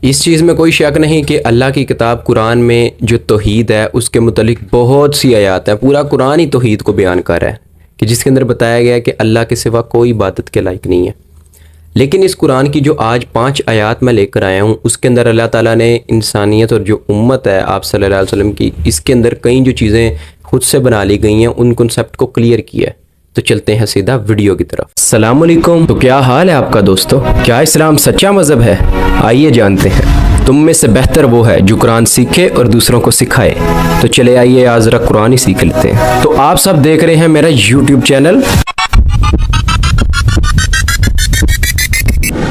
اس چیز میں کوئی شک نہیں کہ اللہ کی کتاب قرآن میں جو توحید ہے اس کے متعلق بہت سی آیات ہیں. پورا قرآن ہی توحید کو بیان کر رہا ہے کہ جس کے اندر بتایا گیا ہے کہ اللہ کے سوا کوئی عبادت کے لائق نہیں ہے. لیکن اس قرآن کی جو آج 5 آیات میں لے کر آیا ہوں اس کے اندر اللہ تعالیٰ نے انسانیت اور جو امت ہے آپ صلی اللہ علیہ وسلم کی، اس کے اندر کئی جو چیزیں خود سے بنا لی گئی ہیں ان کنسیپٹ کو کلیئر کیا ہے. تو چلتے ہیں سیدھا ویڈیو کی طرف. السلام علیکم. تو کیا حال ہے آپ کا دوستو؟ کیا اسلام سچا مذہب ہے؟ آئیے جانتے ہیں. تم میں سے بہتر وہ ہے جو قرآن سیکھے اور دوسروں کو سکھائے. تو چلے آئیے آج ذرا قرآن ہی سیکھ لیتے ہیں. تو آپ سب دیکھ رہے ہیں میرا یوٹیوب چینل.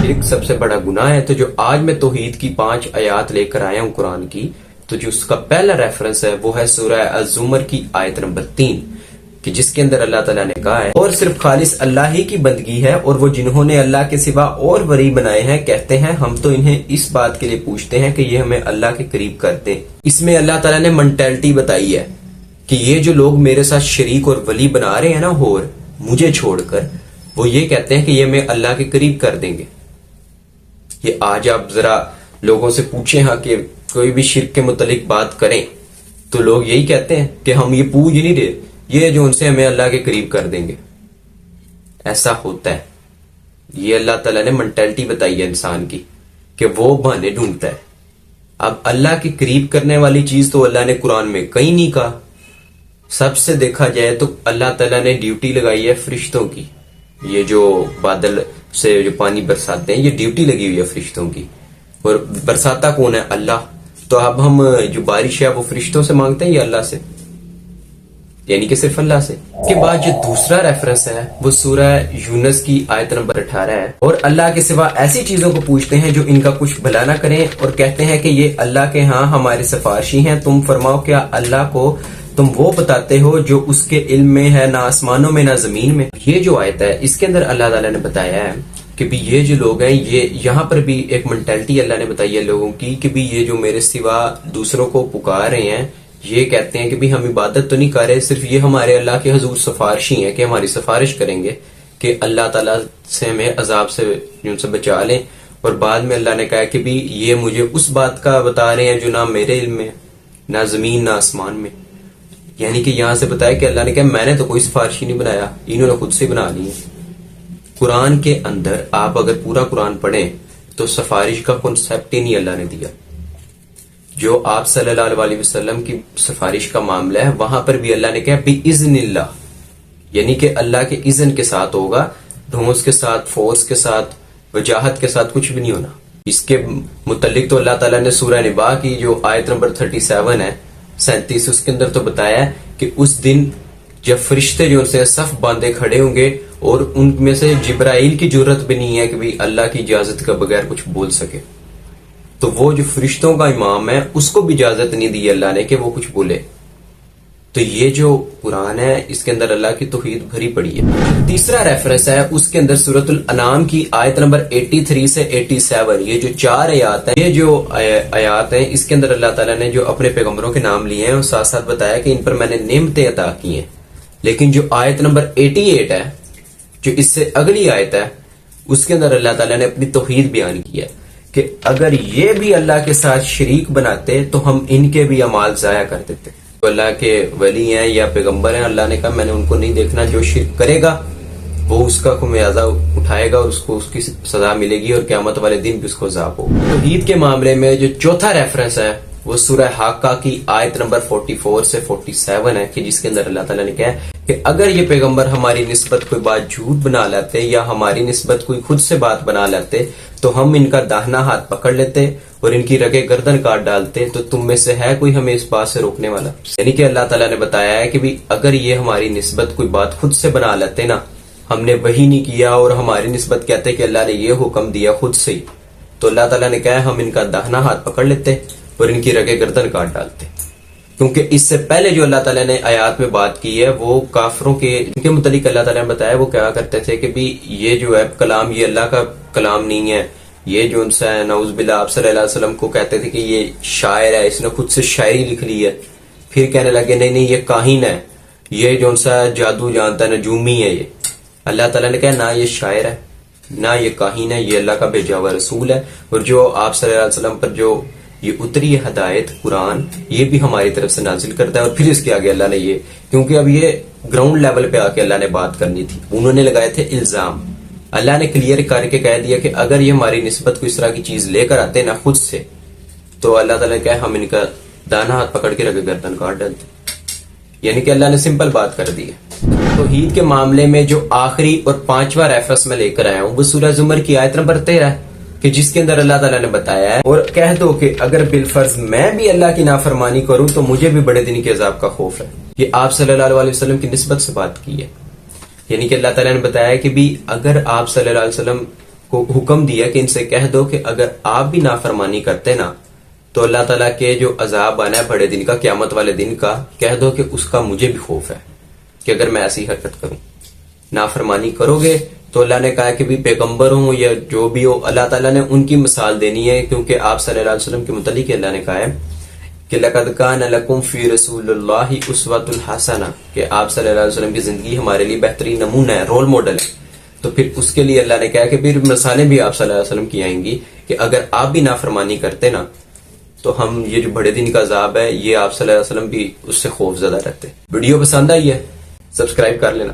ایک سب سے بڑا گناہ ہے. تو جو آج میں توحید کی 5 آیات لے کر آیا ہوں قرآن کی، تو جو اس کا پہلا ریفرنس ہے وہ ہے سورہ الزمر کی آیت نمبر 3 کہ جس کے اندر اللہ تعالیٰ نے کہا ہے اور صرف خالص اللہ ہی کی بندگی ہے، اور وہ جنہوں نے اللہ کے سوا اور ولی بنائے ہیں کہتے ہیں ہم تو انہیں اس بات کے لیے پوچھتے ہیں کہ یہ ہمیں اللہ کے قریب کر دیں. اس میں اللہ تعالیٰ نے مینٹلٹی بتائی ہے کہ یہ جو لوگ میرے ساتھ شریک اور ولی بنا رہے ہیں نا اور مجھے چھوڑ کر، وہ یہ کہتے ہیں کہ یہ ہمیں اللہ کے قریب کر دیں گے. یہ آج آپ ذرا لوگوں سے پوچھیں ہاں کہ کوئی بھی شرک کے متعلق بات کریں تو لوگ یہی کہتے ہیں کہ ہم یہ پوچھ نہیں رہے، یہ جو ان سے ہمیں اللہ کے قریب کر دیں گے. ایسا ہوتا ہے. یہ اللہ تعالیٰ نے مینٹلٹی بتائی ہے انسان کی کہ وہ بہانے ڈھونڈتا ہے. اب اللہ کے قریب کرنے والی چیز تو اللہ نے قرآن میں کہیں نہیں کہا. سب سے دیکھا جائے تو اللہ تعالیٰ نے ڈیوٹی لگائی ہے فرشتوں کی. یہ جو بادل سے جو پانی برساتے ہیں یہ ڈیوٹی لگی ہوئی ہے فرشتوں کی، اور برساتا کون ہے؟ اللہ. تو اب ہم جو بارش ہے وہ فرشتوں سے مانگتے ہیں یا اللہ سے؟ یعنی کہ صرف اللہ سے. اس کے بعد جو دوسرا ریفرنس ہے وہ سورہ یونس کی آیت نمبر 18 ہے. اور اللہ کے سوا ایسی چیزوں کو پوچھتے ہیں جو ان کا کچھ بھلا نہ کریں، اور کہتے ہیں کہ یہ اللہ کے ہاں ہمارے سفارشی ہیں. تم فرماؤ کیا اللہ کو تم وہ بتاتے ہو جو اس کے علم میں ہے، نہ آسمانوں میں نہ زمین میں. یہ جو آیت ہے اس کے اندر اللہ تعالیٰ نے بتایا ہے کہ بھی یہ جو لوگ ہیں، یہ یہاں پر بھی ایک مینٹلٹی اللہ نے بتائی ہے لوگوں کی کہ بھی یہ جو میرے سوا دوسروں کو پکار رہے ہیں یہ کہتے ہیں کہ بھی ہم عبادت تو نہیں کر رہے، صرف یہ ہمارے اللہ کے حضور سفارشی ہیں کہ ہماری سفارش کریں گے کہ اللہ تعالیٰ سے ہمیں عذاب سے ان سے بچا لیں. اور بعد میں اللہ نے کہا کہ بھی یہ مجھے اس بات کا بتا رہے ہیں جو نہ میرے علم میں نہ زمین نہ آسمان میں. یعنی کہ یہاں سے بتایا کہ اللہ نے کہا میں نے تو کوئی سفارشی نہیں بنایا، انہوں نے خود سے بنا لی ہے. قرآن کے اندر آپ اگر پورا قرآن پڑھیں تو سفارش کا کنسیپٹ ہی نہیں اللہ نے دیا. جو آپ صلی اللہ علیہ وسلم کی سفارش کا معاملہ ہے وہاں پر بھی اللہ نے کہا بِإِذْنِ اللہ، یعنی کہ اللہ کے اذن کے ساتھ ہوگا، ڈھونس کے ساتھ، فورس کے ساتھ، وجاہت کے ساتھ کچھ بھی نہیں ہونا. اس کے متعلق تو اللہ تعالیٰ نے سورہ نبا کی جو آیت نمبر 37 ہے 37 اس کے اندر تو بتایا ہے کہ اس دن جب فرشتے جو ان سے صف باندھے کھڑے ہوں گے اور ان میں سے جبرائیل کی جرت بھی نہیں ہے کہ بھی اللہ کی اجازت کا بغیر کچھ بول سکے، تو وہ جو فرشتوں کا امام ہے اس کو بھی اجازت نہیں دی اللہ نے کہ وہ کچھ بولے. تو یہ جو قرآن ہے اس کے اندر اللہ کی توحید بھری پڑی ہے. تیسرا ریفرنس ہے اس کے اندر سورۃ الانعام کی آیت نمبر 83 سے 87. یہ جو 4 آیات ہیں، یہ جو آیات ہیں اس کے اندر اللہ تعالیٰ نے جو اپنے پیغمبروں کے نام لیے ہیں اور ساتھ ساتھ بتایا کہ ان پر میں نے نعمتیں عطا کی ہیں. لیکن جو آیت نمبر 88 ہے جو اس سے اگلی آیت ہے اس کے اندر اللہ تعالیٰ نے اپنی توحید بیان کی ہے کہ اگر یہ بھی اللہ کے ساتھ شریک بناتے تو ہم ان کے بھی اعمال ضائع کر دیتے. جو اللہ کے ولی ہیں یا پیغمبر ہیں، اللہ نے کہا میں نے ان کو نہیں دیکھنا، جو شرک کرے گا وہ اس کا خمیازہ اٹھائے گا اور اس کو اس کی سزا ملے گی اور قیامت والے دن بھی اس کو عذاب ہوگا. توحید کے معاملے میں جو چوتھا ریفرنس ہے وہ سورہ حاقہ کی آیت نمبر 44 سے 47 ہے کہ جس کے اندر اللہ تعالیٰ نے کہا کہ اگر یہ پیغمبر ہماری نسبت کوئی بات جھوٹ بنا لیتے یا ہماری نسبت کوئی خود سے بات بنا لیتے تو ہم ان کا داہنا ہاتھ پکڑ لیتے اور ان کی رگے گردن کاٹ ڈالتے. تو تم میں سے ہے کوئی ہمیں اس بات سے روکنے والا؟ یعنی کہ اللہ تعالیٰ نے بتایا ہے کہ بھی اگر یہ ہماری نسبت کوئی بات خود سے بنا لیتے نا، ہم نے وہی نہیں کیا اور ہماری نسبت کہتے کہ اللہ نے یہ حکم دیا خود سے ہی، تو اللہ تعالیٰ نے کہا ہم ان کا داہنا ہاتھ پکڑ لیتے اور ان کی رگے گردن کاٹ ڈالتے. کیونکہ اس سے پہلے جو اللہ تعالیٰ نے آیات میں بات کی ہے وہ کافروں کے ان کے متعلق اللہ تعالیٰ نے بتایا وہ کیا کرتے تھے کہ بھی یہ جو ہے کلام یہ اللہ کا کلام نہیں ہے. یہ جو ان سے نعوذ باللہ آپ صلی اللہ علیہ وسلم کو کہتے تھے کہ یہ شاعر ہے، اس نے خود سے شاعری لکھ لی ہے. پھر کہنے لگے نہیں نہیں یہ کاہن ہے، یہ جو ان سے جادو جانتا ہے، نجومی ہے. یہ اللہ تعالیٰ نے کہا نہ یہ شاعر ہے، نہ یہ کاہن ہے، یہ اللہ کا بھیجا ہوا رسول ہے، اور جو آپ صلی اللہ علیہ وسلم پر جو یہ اتری ہے ہدایت قرآن، یہ بھی ہماری طرف سے نازل کرتا ہے۔ اور پھر اس کے آگے اللہ نے یہ، کیونکہ اب یہ گراؤنڈ لیول پہ آ کے اللہ نے بات کرنی تھی، انہوں نے لگائے تھے الزام، اللہ نے کلیئر کر کے کہہ دیا کہ اگر یہ ہماری نسبت کو اس طرح کی چیز لے کر آتے نا خود سے، تو اللہ تعالیٰ نے کہا ہم ان کا دانا ہاتھ پکڑ کے رکھ گردن کاٹ ڈالتے، یعنی کہ اللہ نے سمپل بات کر دی ہے۔ توحید کے معاملے میں جو آخری اور 5واں ریفرنس میں لے کر آیا ہوں وہ سورہ زمر کی آیت نمبر 13 ہے، کہ جس کے اندر اللہ تعالیٰ نے بتایا ہے، اور کہہ دو کہ اگر بالفرض میں بھی اللہ کی نافرمانی کروں تو مجھے بھی بڑے دن کے عذاب کا خوف ہے۔ یہ آپ صلی اللہ علیہ وسلم کی نسبت سے بات کی ہے، یعنی کہ اللہ تعالیٰ نے بتایا کہ بھی اگر آپ صلی اللہ علیہ وسلم کو حکم دیا کہ ان سے کہہ دو کہ اگر آپ بھی نافرمانی کرتے نا تو اللہ تعالیٰ کے جو عذاب آنا ہے بڑے دن کا، قیامت والے دن کا، کہہ دو کہ اس کا مجھے بھی خوف ہے کہ اگر میں ایسی حرکت کروں، نافرمانی کرو گے تو اللہ نے کہا کہ بھی پیغمبر ہوں یا جو بھی ہو، اللہ تعالیٰ نے ان کی مثال دینی ہے، کیونکہ آپ صلی اللہ علیہ وسلم کے متعلق اللہ نے کہا ہے کہ لَقَدْ كَانَ لَكُمْ فِي رَسُولِ اللَّهِ أُسْوَةٌ حَسَنَةٌ، کہ آپ صلی اللہ علیہ وسلم کی زندگی ہمارے لیے بہترین نمونہ ہے، رول ماڈل ہے۔ تو پھر اس کے لیے اللہ نے کہا کہ پھر مثالیں بھی آپ صلی اللہ علیہ وسلم کی آئیں گی کہ اگر آپ بھی نافرمانی کرتے نا تو ہم یہ جو بڑے دن کا عذاب ہے یہ آپ صلی اللہ علیہ وسلم بھی اس سے خوف زدہ رہتے۔ ویڈیو پسند آئی ہے سبسکرائب کر لینا۔